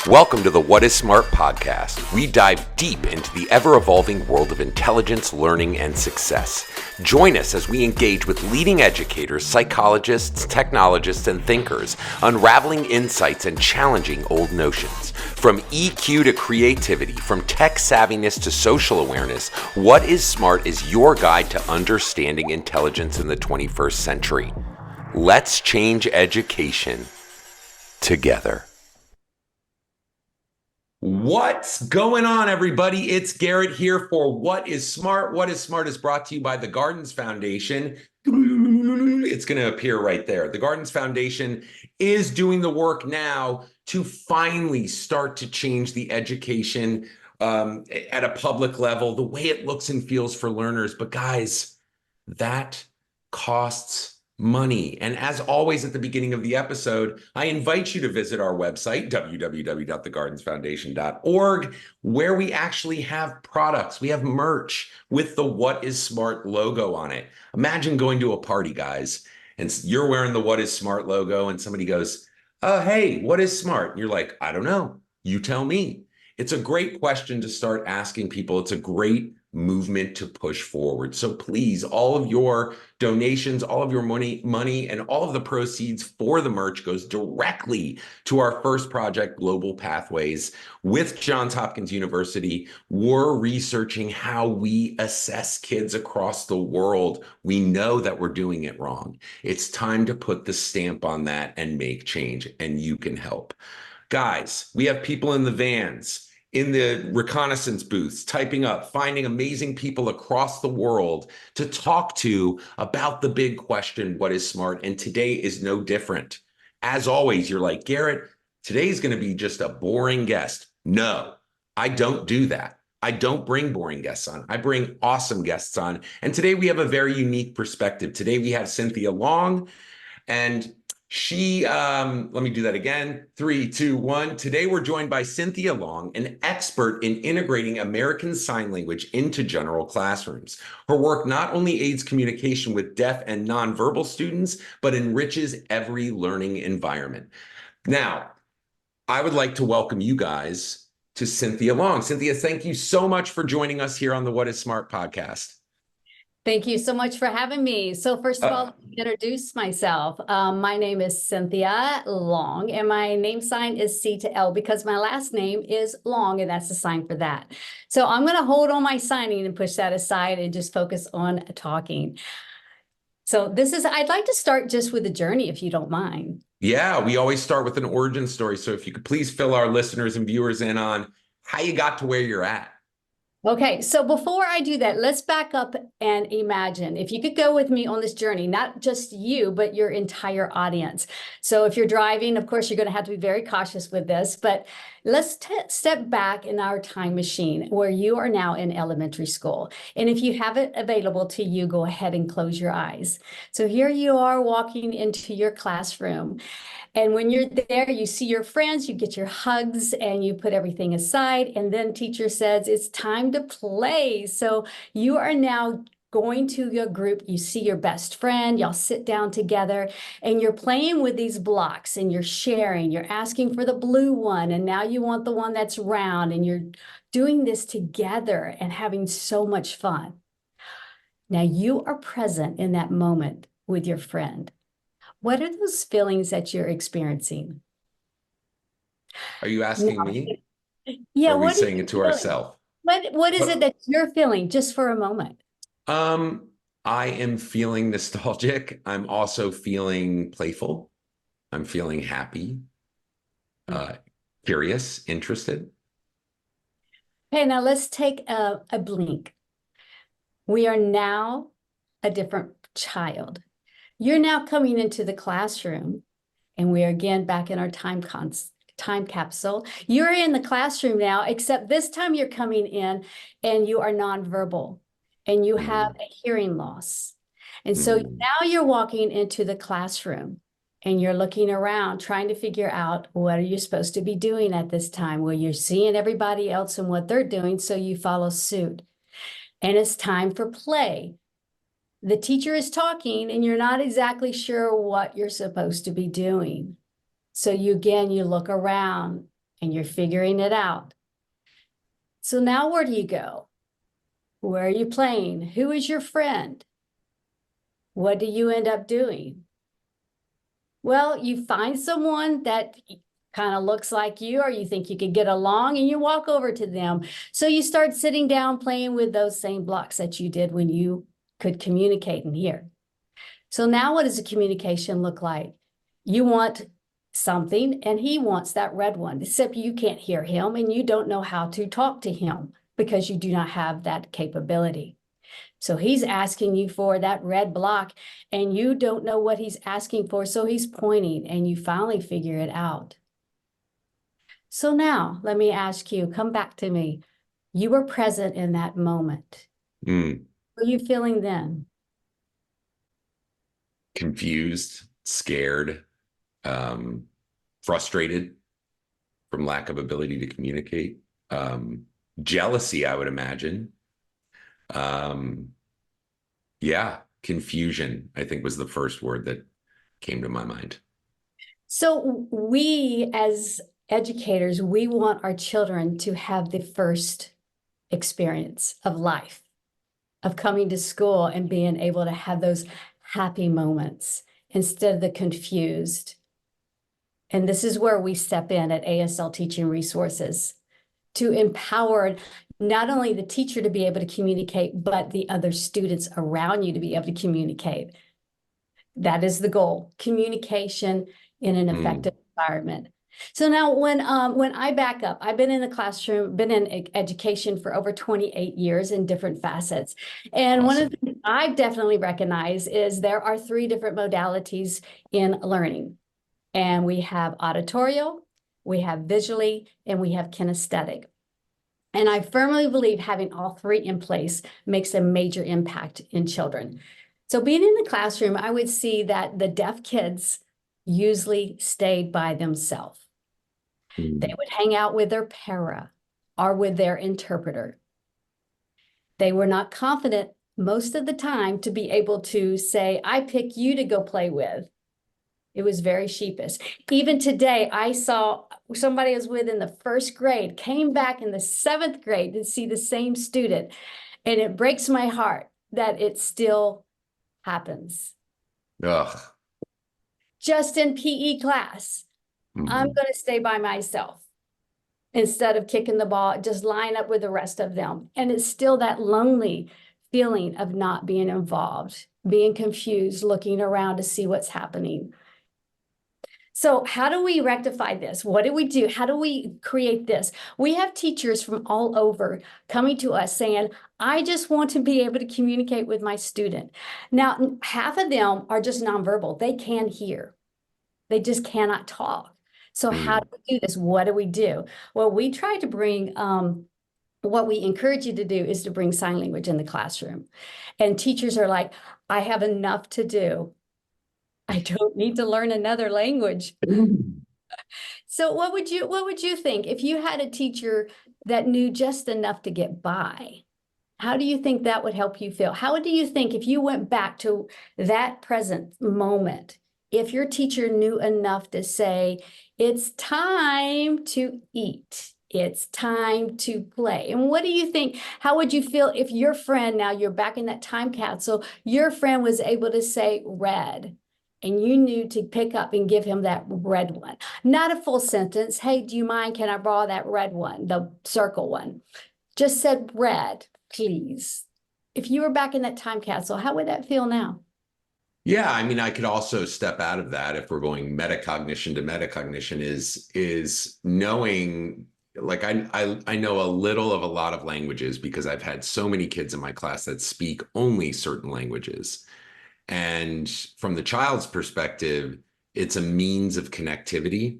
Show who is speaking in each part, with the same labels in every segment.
Speaker 1: Welcome to the What is Smart podcast. We dive deep into the ever-evolving world of intelligence, learning, and success. Join us as we engage with leading educators, psychologists, technologists, and thinkers, unraveling insights and challenging old notions. From EQ to creativity, from tech savviness to social awareness, What is Smart is your guide to understanding intelligence in the 21st century. Let's change education together. What's going on, everybody? It's Garrett here for What is Smart. What is Smart is brought to you by the Gardens Foundation. It's going to appear right there. The Gardens Foundation is doing the work now to finally start to change the education at a public level, the way it looks and feels for learners. But guys, that costs money. And as always, at the beginning of the episode, I invite you to visit our website, www.thegardensfoundation.org, where we actually have products. We have merch with the What is Smart logo on it. Imagine going to a party, guys, and you're wearing the What is Smart logo, and somebody goes, "Oh, hey, what is smart?" And you're like, "I don't know. You tell me." It's a great question to start asking people. It's a great movement to push forward. So please, all of your donations, all of your money, and all of the proceeds for the merch goes directly to our first project, Global Pathways, with Johns Hopkins University. We're researching how we assess kids across the world. We know that we're doing it wrong. It's time to put the stamp on that and make change, and you can help. Guys, we have people in the vans, in the reconnaissance booths, typing up, finding amazing people across the world to talk to about the big question, what is smart? And today is no different. As always, you're like, "Garrett, today's going to be just a boring guest." No, I don't do that. I don't bring boring guests on. I bring awesome guests on. And today we have a very unique perspective. Today we have Cynthia Long, and she, let me do that again. 3, 2, 1. Today, we're joined by Cynthia Long, an expert in integrating American Sign Language into general classrooms. Her work not only aids communication with deaf and nonverbal students, but enriches every learning environment. Now, I would like to welcome you guys to Cynthia Long. Cynthia, thank you so much for joining us here on the What is Smart podcast.
Speaker 2: Thank you so much for having me. So first of all, let me introduce myself. My name is Cynthia Long, and my name sign is C to L because my last name is Long, and that's the sign for that. So I'm going to hold on my signing and push that aside and just focus on talking. So I'd like to start just with the journey, if you don't mind.
Speaker 1: Yeah, we always start with an origin story. So if you could please fill our listeners and viewers in on how you got to where you're at.
Speaker 2: Okay, so before I do that, let's back up and imagine if you could go with me on this journey, not just you, but your entire audience. So if you're driving, of course, you're going to have to be very cautious with this, but let's step back in our time machine where you are now in elementary school. And if you have it available to you, go ahead and close your eyes. So here you are walking into your classroom. And when you're there, you see your friends, you get your hugs, and you put everything aside. And then teacher says, it's time to play. So you are now going to your group, you see your best friend, y'all sit down together, and you're playing with these blocks, and you're sharing, you're asking for the blue one, and now you want the one that's round, and you're doing this together and having so much fun. Now you are present in that moment with your friend. What are those feelings that you're experiencing?
Speaker 1: Are you asking me?
Speaker 2: Yeah.
Speaker 1: Or are we saying it to ourselves?
Speaker 2: What is it that you're feeling just for a moment?
Speaker 1: I am feeling nostalgic. I'm also feeling playful. I'm feeling happy, curious, interested.
Speaker 2: Okay, now let's take a blink. We are now a different child. You're now coming into the classroom, and we are again back in our time capsule. You're in the classroom now, except this time you're coming in and you are nonverbal and you have a hearing loss. And so now you're walking into the classroom and you're looking around trying to figure out what are you supposed to be doing at this time? Well, you're seeing everybody else and what they're doing, so you follow suit. And it's time for play. The teacher is talking and you're not exactly sure what you're supposed to be doing. So you look around and you're figuring it out. So now where do you go? Where are you playing? Who is your friend? What do you end up doing? Well, you find someone that kind of looks like you, or you think you could get along, and you walk over to them. So you start sitting down playing with those same blocks that you did when you could communicate and hear. So now what does the communication look like? You want something and he wants that red one, except you can't hear him and you don't know how to talk to him because you do not have that capability. So he's asking you for that red block and you don't know what he's asking for. So he's pointing and you finally figure it out. So now let me ask you, come back to me. You were present in that moment.
Speaker 1: Mm.
Speaker 2: What are you feeling then?
Speaker 1: Confused, scared, frustrated from lack of ability to communicate. Jealousy, I would imagine. Yeah, confusion, I think was the first word that came to my mind.
Speaker 2: So we as educators, we want our children to have the first experience of life, of coming to school and being able to have those happy moments instead of the confused. And this is where we step in at ASL Teaching Resources to empower not only the teacher to be able to communicate, but the other students around you to be able to communicate. That is the goal, communication in an effective environment. So now when I back up, I've been in the classroom, been in education for over 28 years in different facets. And one of the things I've definitely recognized is there are 3 different modalities in learning. And we have auditorial, we have visually, and we have kinesthetic. And I firmly believe having all 3 in place makes a major impact in children. So being in the classroom, I would see that the deaf kids usually stayed by themselves. They would hang out with their para or with their interpreter. They were not confident most of the time to be able to say, I pick you to go play with. It was very sheepish. Even today, I saw somebody I was with in the 1st grade, came back in the 7th grade to see the same student. And it breaks my heart that it still happens.
Speaker 1: Ugh.
Speaker 2: Just in PE class, I'm going to stay by myself instead of kicking the ball, just line up with the rest of them. And it's still that lonely feeling of not being involved, being confused, looking around to see what's happening. So how do we rectify this? What do we do? How do we create this? We have teachers from all over coming to us saying, I just want to be able to communicate with my student. Now, half of them are just nonverbal. They can hear. They just cannot talk. So how do we do this? What do we do? Well, we try to bring, what we encourage you to do is to bring sign language in the classroom. And teachers are like, I have enough to do. I don't need to learn another language. So what would you think if you had a teacher that knew just enough to get by? How do you think that would help you feel? How do you think if you went back to that present moment, if your teacher knew enough to say, it's time to eat, it's time to play? And what do you think? How would you feel if your friend, now you're back in that time capsule, your friend was able to say red? And you knew to pick up and give him that red one. Not a full sentence. Hey, do you mind? Can I borrow that red one, the circle one? Just said red, please. If you were back in that time capsule, how would that feel now?
Speaker 1: Yeah, I mean, I could also step out of that if we're going metacognition to metacognition is knowing, like I know a little of a lot of languages because I've had so many kids in my class that speak only certain languages. And from the child's perspective, it's a means of connectivity.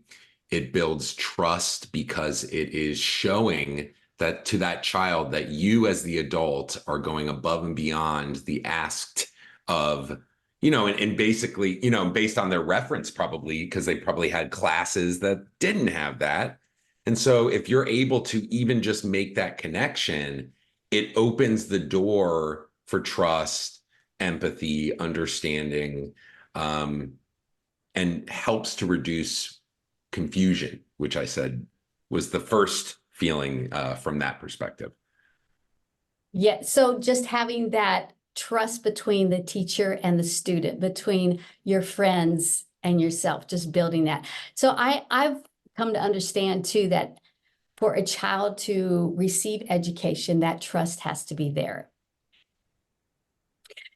Speaker 1: It builds trust because it is showing that to that child that you as the adult are going above and beyond the asked of, and basically, based on their reference probably, because they probably had classes that didn't have that. And so if you're able to even just make that connection, it opens the door for trust, empathy, understanding, and helps to reduce confusion, which I said was the first feeling from that perspective.
Speaker 2: Yeah, so just having that trust between the teacher and the student, between your friends and yourself, just building that. So I've come to understand too that for a child to receive education, that trust has to be there.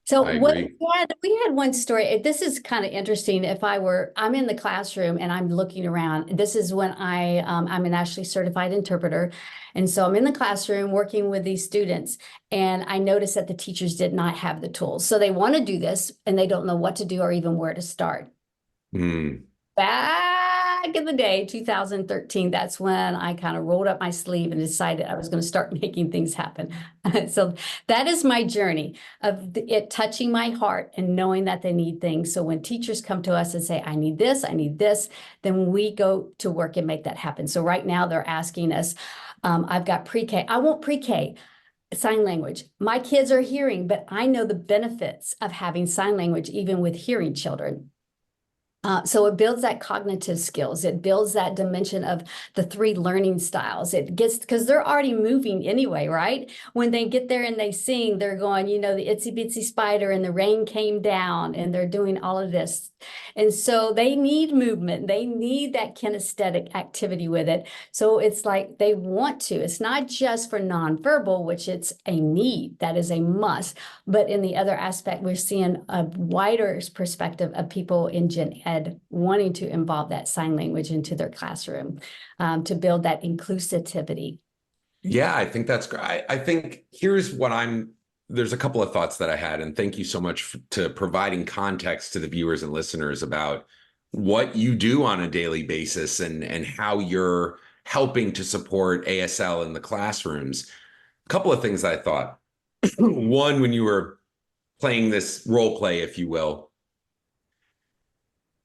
Speaker 2: So
Speaker 1: I agree.
Speaker 2: we had one story. This is kind of interesting. I'm in the classroom and I'm looking around. This is when I'm an actually certified interpreter. And so I'm in the classroom working with these students, and I noticed that the teachers did not have the tools. So they want to do this and they don't know what to do or even where to start.
Speaker 1: Mm.
Speaker 2: Back in the day, 2013, that's when I kind of rolled up my sleeve and decided I was going to start making things happen. So that is my journey of it touching my heart and knowing that they need things. So when teachers come to us and say, I need this, then we go to work and make that happen. So right now they're asking us, I've got pre-K. I want pre-K. Sign language. My kids are hearing, but I know the benefits of having sign language even with hearing children. So it builds that cognitive skills. It builds that dimension of the 3 learning styles. It gets, because they're already moving anyway, right? When they get there and they sing, they're going, the itsy bitsy spider and the rain came down, and they're doing all of this. And so they need movement. They need that kinesthetic activity with it. So it's like they want to. It's not just for nonverbal, which it's a need. That is a must. But in the other aspect, we're seeing a wider perspective of people in Gen Ed wanting to involve that sign language into their classroom to build that inclusivity.
Speaker 1: Yeah, I think that's great. I think there's a couple of thoughts that I had, and thank you so much to providing context to the viewers and listeners about what you do on a daily basis and how you're helping to support ASL in the classrooms. A couple of things I thought. One, when you were playing this role play, if you will,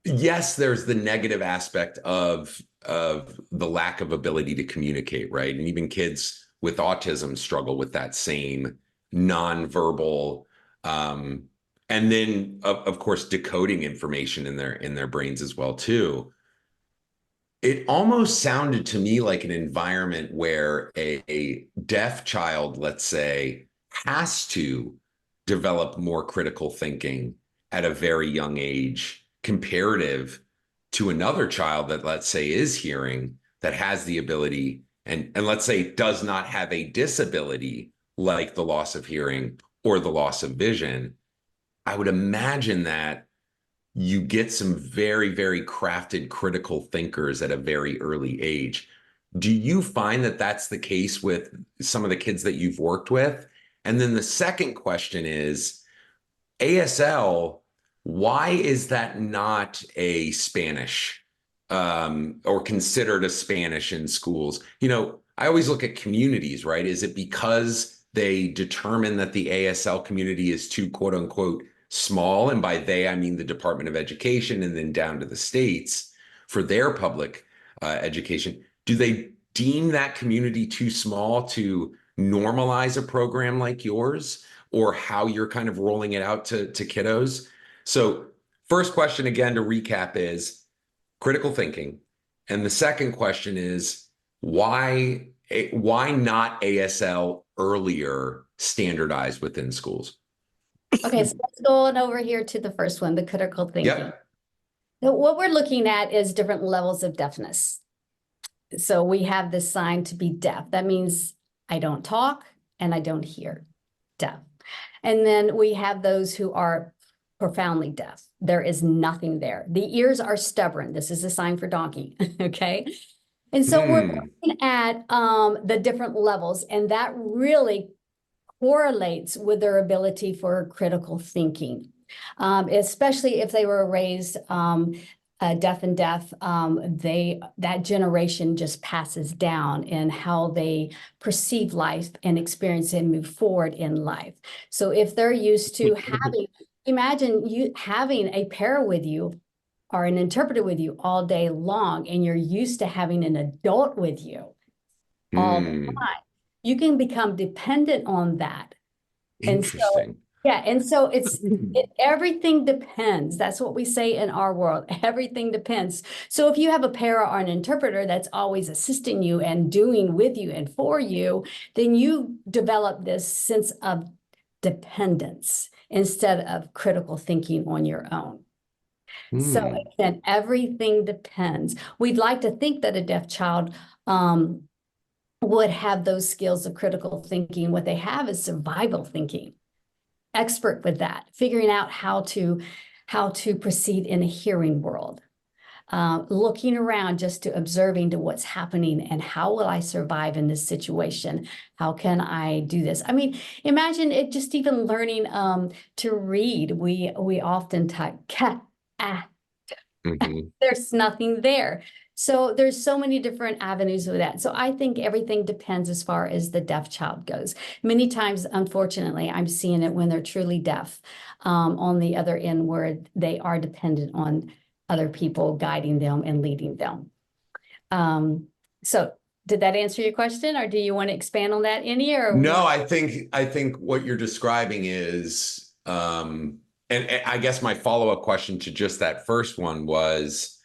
Speaker 1: yes, there's the negative aspect of the lack of ability to communicate, right? And even kids with autism struggle with that same nonverbal, and then of course decoding information in their brains as well too. It almost sounded to me like an environment where a deaf child, let's say, has to develop more critical thinking at a very young age comparative to another child that, let's say, is hearing, that has the ability and let's say does not have a disability like the loss of hearing or the loss of vision. I would imagine that you get some very, very crafted critical thinkers at a very early age. Do you find that that's the case with some of the kids that you've worked with? And then the second question is, ASL, why is that not a Spanish or considered a Spanish in schools? I always look at communities, right? Is it because they determine that the ASL community is too, quote unquote, small? And by they, I mean the Department of Education and then down to the states for their public education. Do they deem that community too small to normalize a program like yours, or how you're kind of rolling it out to kiddos? So first question, again, to recap, is critical thinking. And the second question is why not ASL earlier standardized within schools?
Speaker 2: Okay, so let's go on over here to the first one, the critical thinking.
Speaker 1: Yep.
Speaker 2: So what we're looking at is different levels of deafness. So we have this sign to be deaf. That means I don't talk and I don't hear, deaf. And then we have those who are profoundly deaf. There is nothing there. The ears are stubborn. This is a sign for donkey, okay? And so we're looking at the different levels, and that really correlates with their ability for critical thinking, especially if they were raised deaf and deaf. That generation just passes down in how they perceive life and experience and move forward in life. So if they're used to imagine you having a pair with you or an interpreter with you all day long, and you're used to having an adult with you all the time, you can become dependent on that. And so,
Speaker 1: Interesting.
Speaker 2: Yeah, and so everything depends. That's what we say in our world. Everything depends. So if you have a para or an interpreter that's always assisting you and doing with you and for you, then you develop this sense of dependence instead of critical thinking on your own. So
Speaker 1: Hmm.
Speaker 2: again, everything depends. We'd like to think that a deaf child um, would have those skills of critical thinking. What they have is survival thinking, expert with that, figuring out how to proceed in a hearing world, looking around just to observing to what's happening and how will I survive in this situation? How can I do this? I mean, imagine it just even learning to read. We often type cat, ah,
Speaker 1: Mhm.
Speaker 2: there's nothing there. So there's so many different avenues of that. So I think everything depends as far as the deaf child goes. Many times, unfortunately, I'm seeing it when they're truly deaf on the other end where they are dependent on other people guiding them and leading them. So did that answer your question, or do you want to expand on that any, or we
Speaker 1: No,
Speaker 2: want?
Speaker 1: I think what you're describing is, and I guess my follow-up question to just that first one was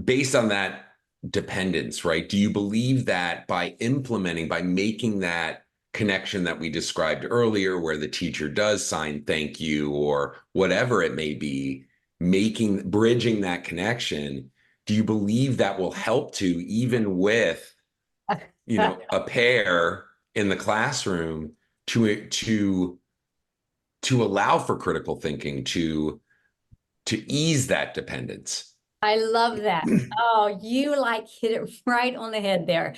Speaker 1: based on that dependence, right? Do you believe that by implementing, by making that connection that we described earlier, where the teacher does sign thank you or whatever it may be, bridging that connection, do you believe that will help to even with a pair in the classroom to allow for critical thinking, to ease that dependence?
Speaker 2: I love that. Oh, you like hit it right on the head there.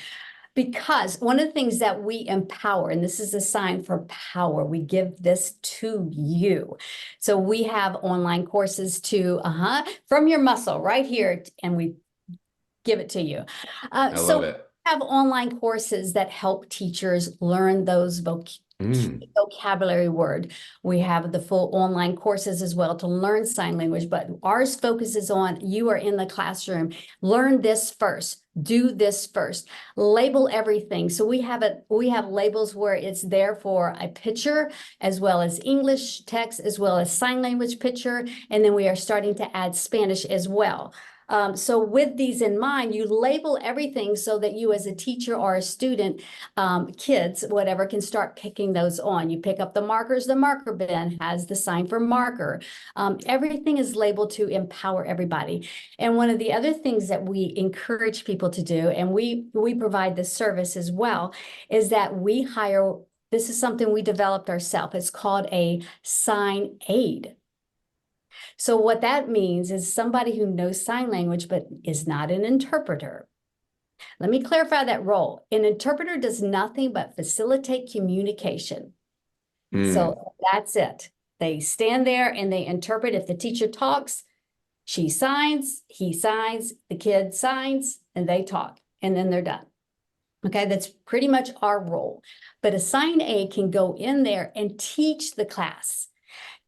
Speaker 2: Because one of the things that we empower, and this is a sign for power, we give this to you. So we have online courses to, from your muscle right here, and we give it to you.
Speaker 1: I
Speaker 2: So
Speaker 1: love
Speaker 2: we
Speaker 1: it.
Speaker 2: have online courses that help teachers learn those
Speaker 1: Mm,
Speaker 2: vocabulary word. We have the full online courses as well to learn sign language, but ours focuses on you are in the classroom. Learn this first. Do this first. Label everything. So we have labels where it's there for a picture as well as English text as well as sign language picture, and then we are starting to add Spanish as well. So with these in mind, you label everything so that you as a teacher or a student, kids, whatever, can start picking those on. You pick up the markers, the marker bin has the sign for marker. Everything is labeled to empower everybody. And one of the other things that we encourage people to do, and we provide this service as well, is that we hire, this is something we developed ourselves. It's called a sign aid. So what that means is somebody who knows sign language but is not an interpreter. Let me clarify that role. An interpreter does nothing but facilitate communication.
Speaker 1: mm.
Speaker 2: So that's it. They stand there and they interpret. If the teacher talks, she signs, he signs, the kid signs, and they talk, and then they're done. Okay, that's pretty much our role. But a sign aid can go in there and teach the class,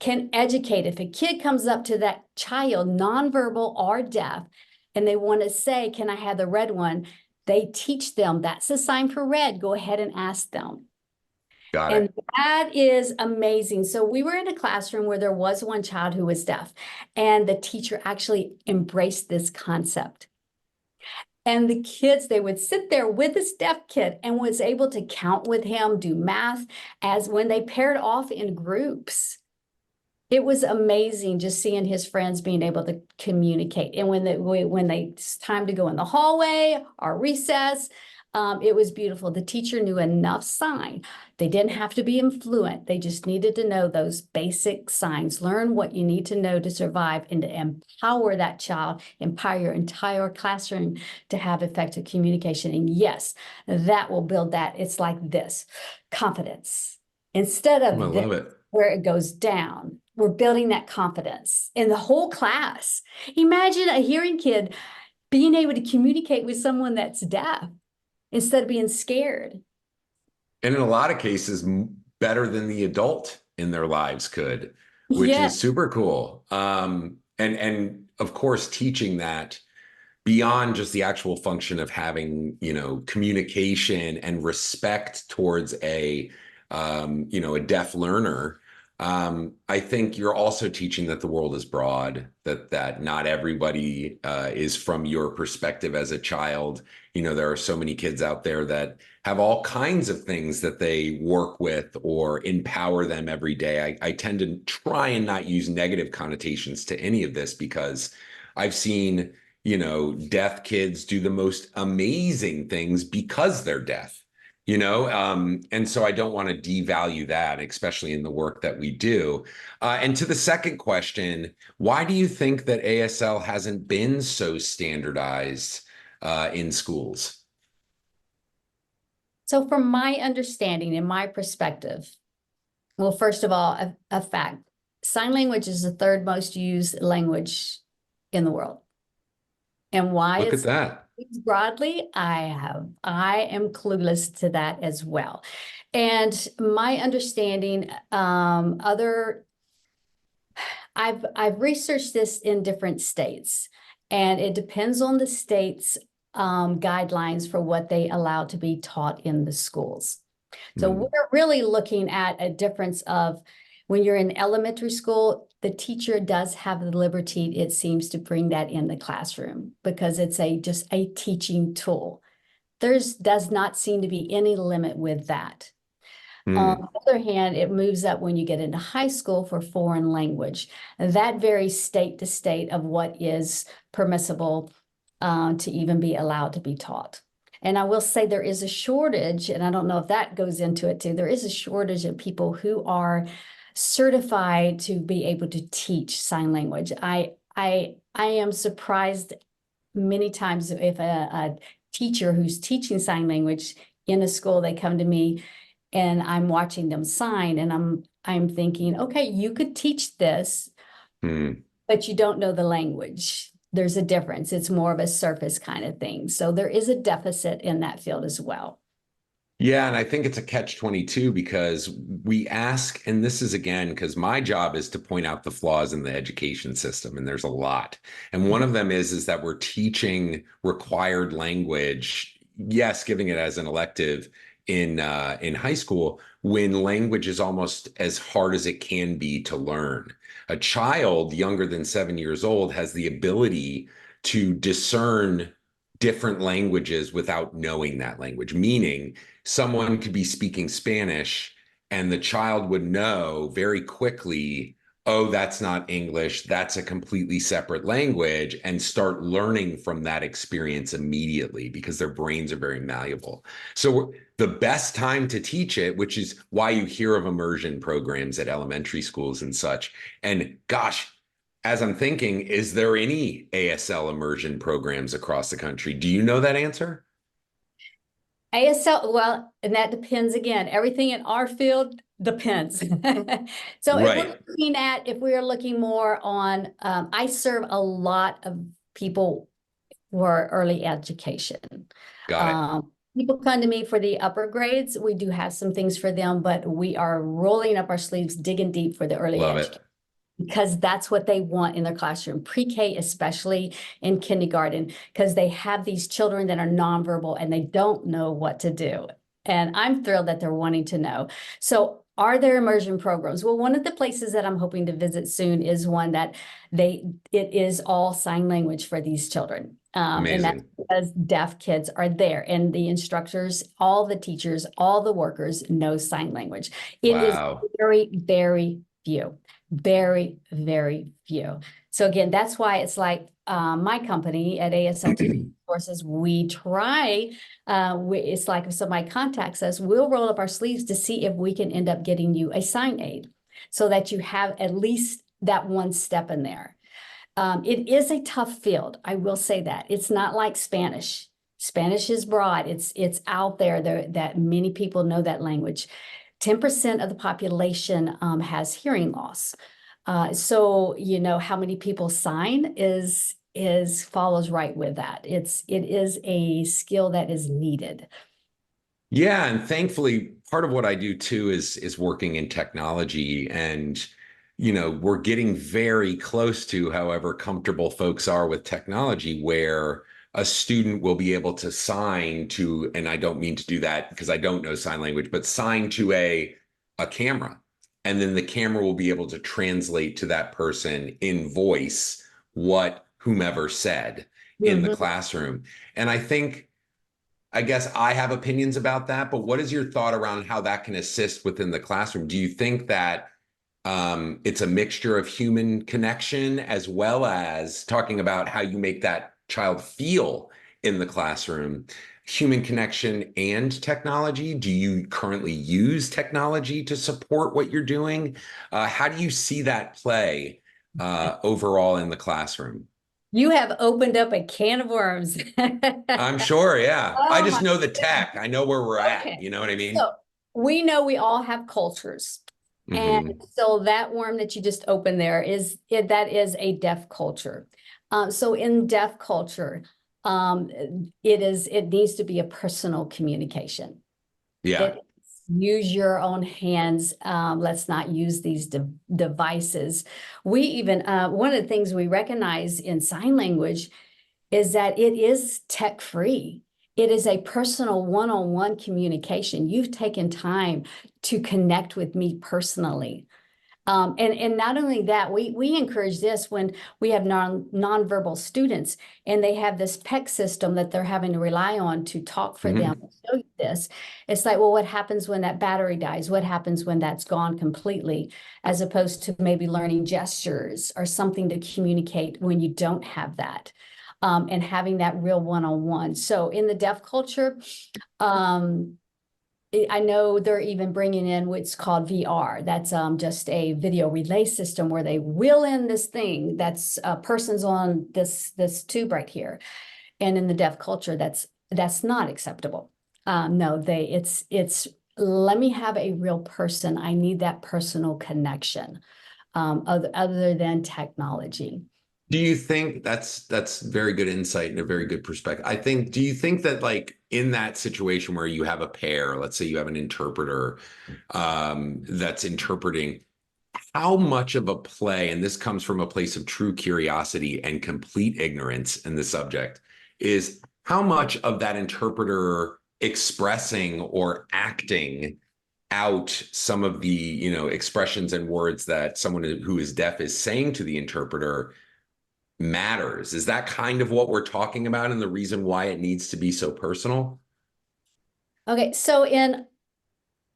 Speaker 2: can educate. If a kid comes up to that child, nonverbal or deaf, and they want to say, can I have the red one? They teach them that's the sign for red. Go ahead and ask them.
Speaker 1: Got
Speaker 2: And
Speaker 1: it.
Speaker 2: that is amazing. So we were in a classroom where there was one child who was deaf, and the teacher actually embraced this concept. And the kids, they would sit there with this deaf kid and was able to count with him, do math as when they paired off in groups. It was amazing just seeing his friends being able to communicate. And it's time to go in the hallway or recess, it was beautiful. The teacher knew enough sign. They didn't have to be fluent. They just needed to know those basic signs, learn what you need to know to survive and to empower that child, empower your entire classroom to have effective communication. And yes, that will build that. It's like this, confidence. Instead
Speaker 1: Oh, I
Speaker 2: of this,
Speaker 1: love it.
Speaker 2: where it goes down. We're building that confidence in the whole class. Imagine a hearing kid being able to communicate with someone that's deaf instead of being scared.
Speaker 1: And in a lot of cases, better than the adult in their lives could, which
Speaker 2: Yeah.
Speaker 1: is super cool. And of course, teaching that beyond just the actual function of having, communication and respect towards a deaf learner, I think you're also teaching that the world is broad, that not everybody is from your perspective as a child. You know, there are so many kids out there that have all kinds of things that they work with or empower them every day. I tend to try and not use negative connotations to any of this because I've seen, you know, deaf kids do the most amazing things because they're deaf. You know, and so I don't want to devalue that, especially in the work that we do. And to the second question, why do you think that ASL hasn't been so standardized in schools?
Speaker 2: So from my understanding and my perspective, well, first of all, a fact, sign language is the third most used language in the world. And why
Speaker 1: Look at
Speaker 2: it's
Speaker 1: that.
Speaker 2: used broadly, I am clueless to that as well. And my understanding, I've researched this in different states, and it depends on the state's guidelines for what they allow to be taught in the schools. So
Speaker 1: Hmm.
Speaker 2: we're really looking at a difference of when you're in elementary school, the teacher does have the liberty, it seems, to bring that in the classroom because it's just a teaching tool. Does not seem to be any limit with that. On
Speaker 1: Hmm.
Speaker 2: the other hand, it moves up when you get into high school for foreign language. That varies state to state of what is permissible to even be allowed to be taught. And I will say there is a shortage, and I don't know if that goes into it too. There is a shortage of people who are certified to be able to teach sign language. I am surprised many times if a teacher who's teaching sign language in a school, they come to me and I'm watching them sign and I'm thinking, okay, you could teach this,
Speaker 1: Hmm.
Speaker 2: but you don't know the language. There's a difference. It's more of a surface kind of thing. So there is a deficit in that field as well.
Speaker 1: Yeah, and I think it's a catch-22 because we ask, and this is again, because my job is to point out the flaws in the education system, and there's a lot. And one of them is that we're teaching required language, yes, giving it as an elective in high school, when language is almost as hard as it can be to learn. A child younger than 7 years old has the ability to discern different languages without knowing that language, meaning someone could be speaking Spanish and the child would know very quickly, oh, that's not English, that's a completely separate language, and start learning from that experience immediately because their brains are very malleable. So the best time to teach it, which is why you hear of immersion programs at elementary schools and such. And gosh, as I'm thinking, is there any ASL immersion programs across the country? Do you know that answer?
Speaker 2: ASL, well, and that depends again. Everything in our field depends. So
Speaker 1: Right.
Speaker 2: if we are looking more on, I serve a lot of people for early education.
Speaker 1: Got it.
Speaker 2: People come to me for the upper grades. We do have some things for them, but we are rolling up our sleeves, digging deep for the early
Speaker 1: Love
Speaker 2: education
Speaker 1: it.
Speaker 2: because that's what they want in their classroom, pre-K, especially in kindergarten, because they have these children that are nonverbal and they don't know what to do. And I'm thrilled that they're wanting to know. So are there immersion programs? Well, one of the places that I'm hoping to visit soon is one that it is all sign language for these children. And that's
Speaker 1: Amazing.
Speaker 2: because deaf kids are there and the instructors, all the teachers, all the workers know sign language. It is
Speaker 1: Wow.
Speaker 2: very, very few. Very, very few. So again, that's why it's like my company at ASL Teaching Resources, we try, it's like if somebody contacts us, we'll roll up our sleeves to see if we can end up getting you a sign aid so that you have at least that one step in there. It is a tough field. I will say that. It's not like Spanish. Spanish is broad. It's out there that many people know that language. 10% of the population has hearing loss. So you know how many people sign is follows right with that. It is a skill that is needed.
Speaker 1: Yeah, and thankfully, part of what I do too is working in technology, and you know, we're getting very close to however comfortable folks are with technology, where a student will be able to sign to, and I don't mean to do that because I don't know sign language, but sign to a camera. and then the camera will be able to translate to that person in voice what whomever said in the
Speaker 2: Mhm.
Speaker 1: classroom. And I guess I have opinions about that, but what is your thought around how that can assist within the classroom? Do you think that it's a mixture of human connection as well as talking about how you make that child feel in the classroom, human connection and technology? Do you currently use technology to support what you're doing? How do you see that play overall in the classroom?
Speaker 2: You have opened up a can of worms.
Speaker 1: I'm sure, yeah. I
Speaker 2: Oh
Speaker 1: just
Speaker 2: my
Speaker 1: know the
Speaker 2: goodness.
Speaker 1: tech. I know where we're at.
Speaker 2: Okay.
Speaker 1: You know what I mean?
Speaker 2: So we know we all have cultures. And
Speaker 1: Hmm.
Speaker 2: so that worm that you just opened there that is a deaf culture. So in deaf culture, it needs to be a personal communication.
Speaker 1: Yeah.
Speaker 2: It use your own hands. Let's not use these devices. We even one of the things we recognize in sign language is that it is tech free. It is a personal one-on-one communication. You've taken time to connect with me personally. And not only that, we encourage this when we have nonverbal students and they have this PEC system that they're having to rely on to talk for them.
Speaker 1: Hmm.
Speaker 2: Show you this. It's like, well, what happens when that battery dies? What happens when that's gone completely? As opposed to maybe learning gestures or something to communicate when you don't have that. And having that real one-on-one. So in the deaf culture, um, I know they're even bringing in what's called VR. That's just a video relay system where they wheel in this thing that's persons on this tube right here. And in the deaf culture, that's not acceptable. No, it's let me have a real person. I need that personal connection, other than technology.
Speaker 1: Do you think that's very good insight and a very good perspective? Do you think that like in that situation where you have a pair, let's say you have an interpreter that's interpreting, how much of a play, and this comes from a place of true curiosity and complete ignorance in the subject, is how much of that interpreter expressing or acting out some of the, expressions and words that someone who is deaf is saying to the interpreter matters? Is that kind of what we're talking about and the reason why it needs to be so personal?
Speaker 2: Okay,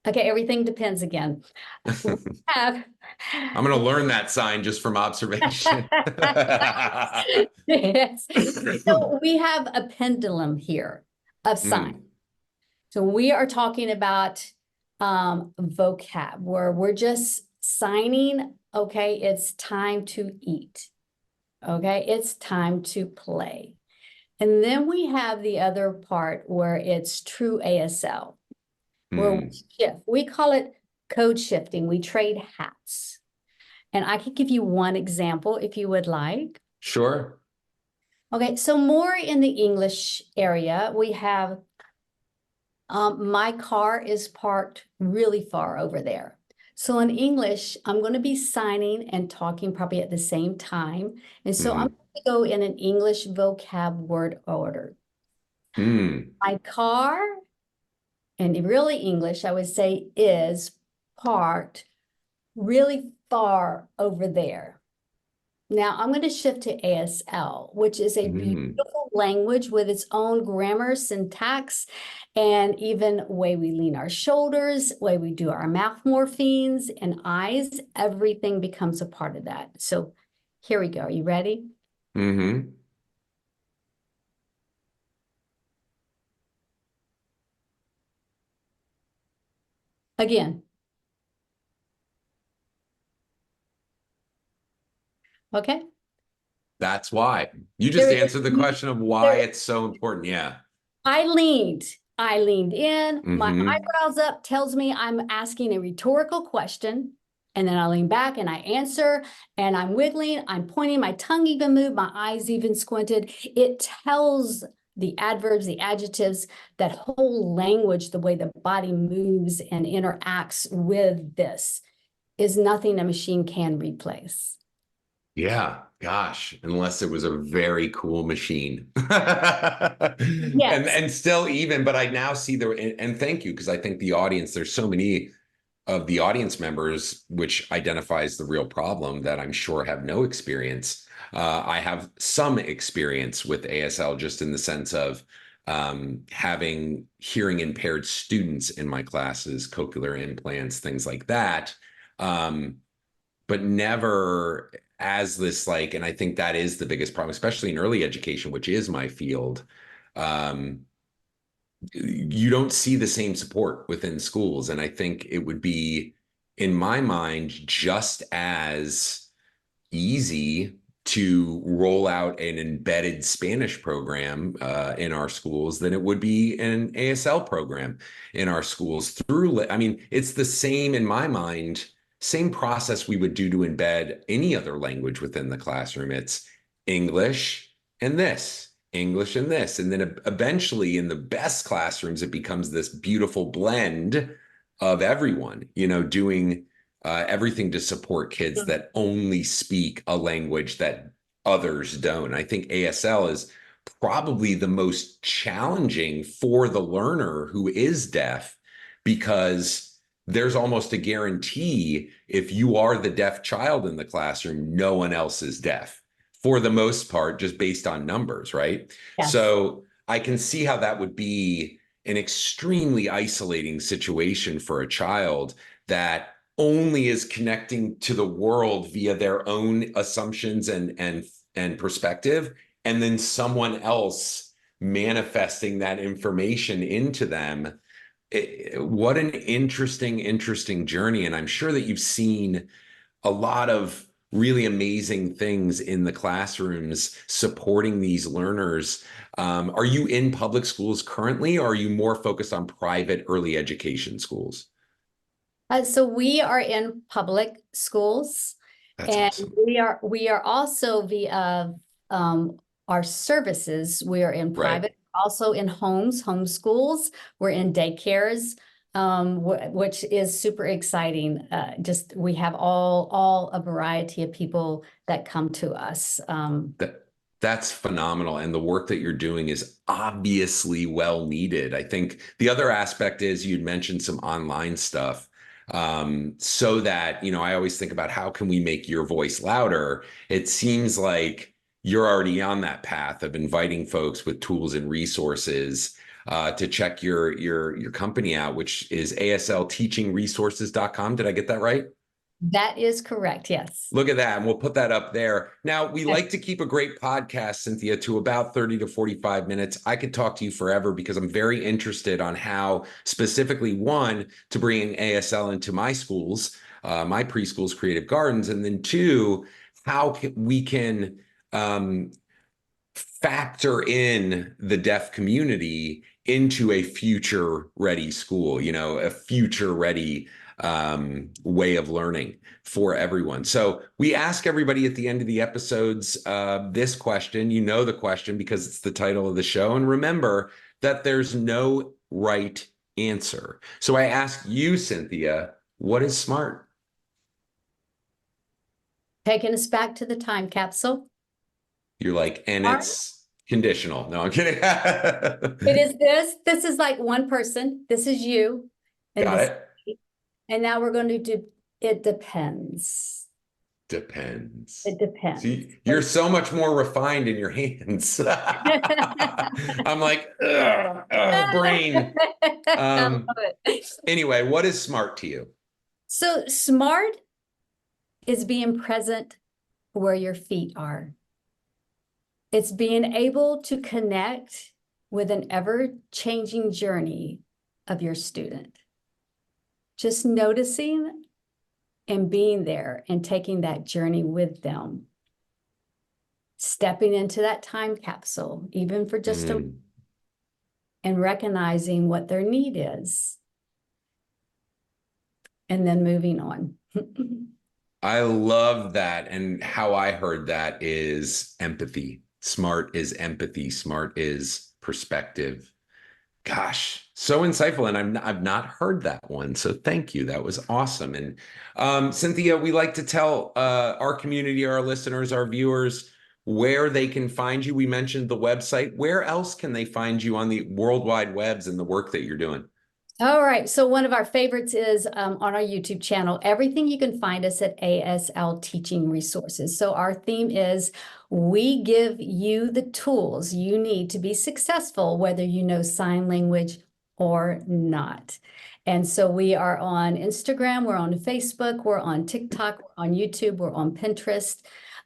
Speaker 2: okay, everything depends again. We have
Speaker 1: I'm going to learn that sign just from observation.
Speaker 2: Yes. So we have a pendulum here of sign.
Speaker 1: Mm,
Speaker 2: So we are talking about vocab where we're just signing, okay, it's time to eat. Okay, it's time to play. And then we have the other part where it's true ASL, where we
Speaker 1: mm.
Speaker 2: shift. We call it code shifting. We trade hats. And I could give you one example if you would like.
Speaker 1: Sure.
Speaker 2: Okay, so more in the English area, we have my car is parked really far over there. So in English, I'm going to be signing and talking probably at the same time. And so I'm
Speaker 1: Mm,
Speaker 2: going to go in an English vocab word order.
Speaker 1: mm,
Speaker 2: My car, and really English, I would say, is parked really far over there. Now I'm going to shift to ASL, which is a
Speaker 1: mm.
Speaker 2: beautiful language with its own grammar, syntax, and even way we lean our shoulders, way we do our mouth morphemes and eyes, everything becomes a part of that. So here we go. Are you ready?
Speaker 1: Hmm.
Speaker 2: Again. Okay.
Speaker 1: That's why. You
Speaker 2: There
Speaker 1: just
Speaker 2: it
Speaker 1: answered the
Speaker 2: is.
Speaker 1: question of why
Speaker 2: There,
Speaker 1: it's so important. Yeah.
Speaker 2: I leaned. I leaned in, my
Speaker 1: Hmm.
Speaker 2: eyebrows up tells me I'm asking a rhetorical question. And then I lean back and I answer and I'm wiggling, I'm pointing, my tongue even moved, my eyes even squinted. It tells the adverbs, the adjectives, that whole language, the way the body moves and interacts with this is nothing a machine can replace.
Speaker 1: Yeah, gosh, unless it was a very cool machine.
Speaker 2: Yes.
Speaker 1: And still even, but I now see and thank you, because I think the audience, there's so many of the audience members, which identifies the real problem that I'm sure have no experience. I have some experience with ASL just in the sense of having hearing impaired students in my classes, cochlear implants, things like that. But never as this like, and I think that is the biggest problem, especially in early education, which is my field. Um, you don't see the same support within schools. And I think it would be, in my mind, just as easy to roll out an embedded Spanish program in our schools than it would be an ASL program in our schools. I mean, it's the same in my mind, same process we would do to embed any other language within the classroom. It's English and this. English and this. And then eventually in the best classrooms, it becomes this beautiful blend of everyone, doing everything to support kids that only speak a language that others don't. I think ASL is probably the most challenging for the learner who is deaf because there's almost a guarantee if you are the deaf child in the classroom, no one else is deaf for the most part, just based on numbers, right?
Speaker 2: Yes.
Speaker 1: So I can see how that would be an extremely isolating situation for a child that only is connecting to the world via their own assumptions and perspective, and then someone else manifesting that information into them. What an interesting journey. And I'm sure that you've seen a lot of really amazing things in the classrooms supporting these learners. Are you in public schools currently, or are you more focused on private early education schools?
Speaker 2: So we are in public schools,
Speaker 1: That's
Speaker 2: and
Speaker 1: awesome.
Speaker 2: we are also via our services. We are in
Speaker 1: Right.
Speaker 2: private, also in home schools. We're in daycares, which is super exciting. Just we have all a variety of people that come to us.
Speaker 1: That's phenomenal. And the work that you're doing is obviously well needed. I think the other aspect is you'd mentioned some online stuff. So that, I always think about how can we make your voice louder? It seems like you're already on that path of inviting folks with tools and resources to check your company out, which is aslteachingresources.com. Did I get that right?
Speaker 2: That is correct. Yes.
Speaker 1: Look at that. And we'll put that up there. Now, we like to keep a great podcast, Cynthia, to about 30 to 45 minutes. I could talk to you forever because I'm very interested on how specifically, one, to bring ASL into my schools, my preschool's Creative Gardens, and then two, how we can factor in the deaf community into a future ready school, a future ready way of learning for everyone. So we ask everybody at the end of the episodes this question. You know the question because it's the title of the show. And remember that there's no right answer. So I ask you, Cynthia, what is smart?
Speaker 2: Taking us back to the time capsule.
Speaker 1: You're like, and
Speaker 2: Smart.
Speaker 1: it's conditional. No, I'm kidding.
Speaker 2: It is this. This is like one person. This is you. And
Speaker 1: Got
Speaker 2: this,
Speaker 1: it.
Speaker 2: and now we're going to do it depends.
Speaker 1: Depends.
Speaker 2: It depends.
Speaker 1: See, you're so much more refined in your hands. I'm like, brain.
Speaker 2: I love it.
Speaker 1: Anyway, what is smart to you?
Speaker 2: So smart is being present where your feet are. It's being able to connect with an ever-changing journey of your student. Just noticing and being there and taking that journey with them. Stepping into that time capsule, even for just a moment, and recognizing what their need is. And then moving on.
Speaker 1: I love that. And how I heard that is empathy. Smart is empathy. Smart is perspective. Gosh, so insightful. And I've not heard that one. So thank you. That was awesome. And Cynthia, we like to tell our community, our listeners, our viewers, where they can find you. We mentioned the website. Where else can they find you on the World Wide Webs and the work that you're doing?
Speaker 2: All right. So one of our favorites is on our YouTube channel. Everything you can find us at ASL Teaching Resources. So our theme is we give you the tools you need to be successful, whether you know sign language or not. And so we are on Instagram, we're on Facebook, we're on TikTok, we're on YouTube, we're on Pinterest.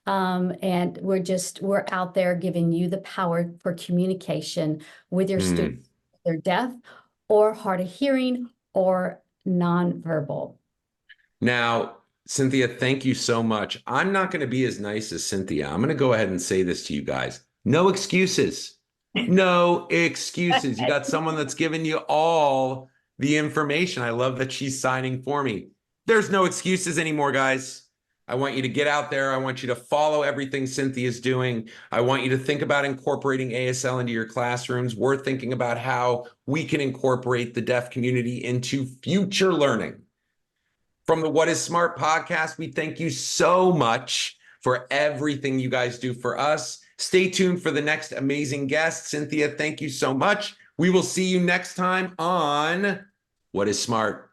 Speaker 2: And we're out there giving you the power for communication with your students. They're deaf or hard of hearing or nonverbal.
Speaker 1: Now, Cynthia, thank you so much. I'm not going to be as nice as Cynthia. I'm going to go ahead and say this to you guys. No excuses. No excuses. You got someone that's giving you all the information. I love that she's signing for me. There's no excuses anymore, guys. I want you to get out there. I want you to follow everything Cynthia's doing. I want you to think about incorporating ASL into your classrooms. We're thinking about how we can incorporate the deaf community into future learning. From the What is Smart podcast, we thank you so much for everything you guys do for us. Stay tuned for the next amazing guest. Cynthia, thank you so much. We will see you next time on What is Smart.